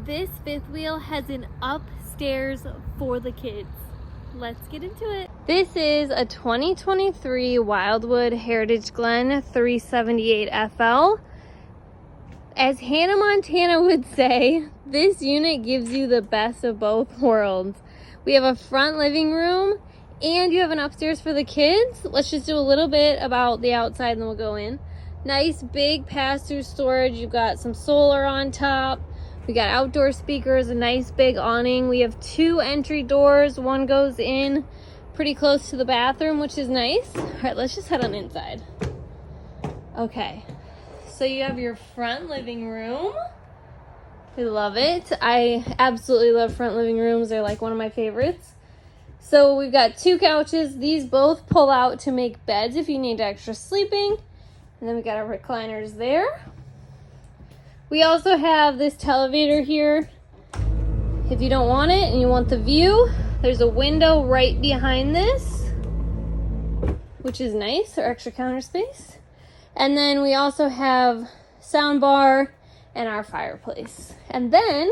This fifth wheel has an upstairs for the kids. Let's get into it. This is a 2023 Wildwood Heritage Glen 378 FL. As Hannah Montana would say, this unit gives you the best of both worlds. We have a front living room and you have an upstairs for the kids. Let's just do a little bit about the outside and then we'll go in. Nice big pass-through storage. You've got some solar on top. We got outdoor speakers, a nice big awning. We have two entry doors. One goes in pretty close to the bathroom, which is nice. All right, let's just head on inside. Okay, so you have your front living room. We love it. I absolutely love front living rooms. They're like one of my favorites. So we've got two couches. These both pull out to make beds if you need extra sleeping. And then we got our recliners there. We also have this televator here. If you don't want it and you want the view, there's a window right behind this, which is nice, or extra counter space. And then we also have sound bar and our fireplace. And then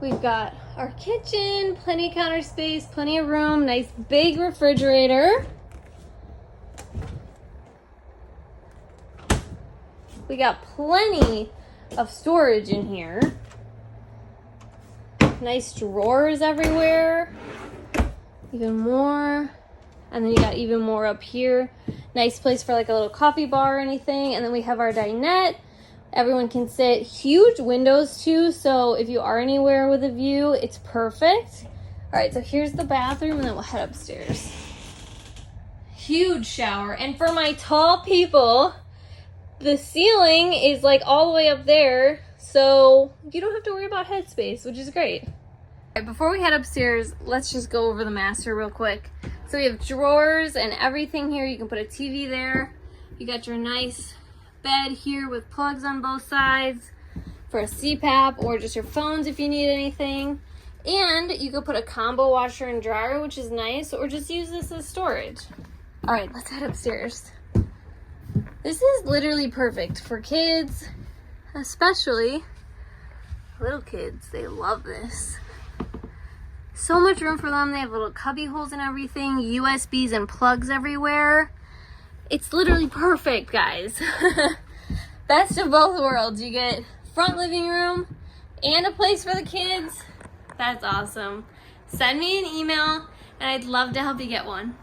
we've got our kitchen, plenty of counter space, plenty of room, nice big refrigerator. We got plenty of storage in here. Nice drawers everywhere. Even more. And then you got even more up here. Nice place for like a little coffee bar or anything. And then we have our dinette. Everyone can sit. Huge windows too, so if you are anywhere with a view, it's perfect. All right, so here's the bathroom and then we'll head upstairs. Huge shower. And for my tall people, the ceiling is like all the way up there, so you don't have to worry about headspace, which is great. All right, before we head upstairs, let's just go over the master real quick. So we have drawers and everything here. You can put a TV there. You got your nice bed here with plugs on both sides for a CPAP or just your phones if you need anything. And you could put a combo washer and dryer, which is nice, or just use this as storage. All right, let's head upstairs. This is literally perfect for kids, especially little kids. They love this. So much room for them. They have little cubby holes and everything, USBs and plugs everywhere. It's literally perfect, guys. Best of both worlds. You get front living room and a place for the kids. That's awesome. Send me an email and I'd love to help you get one.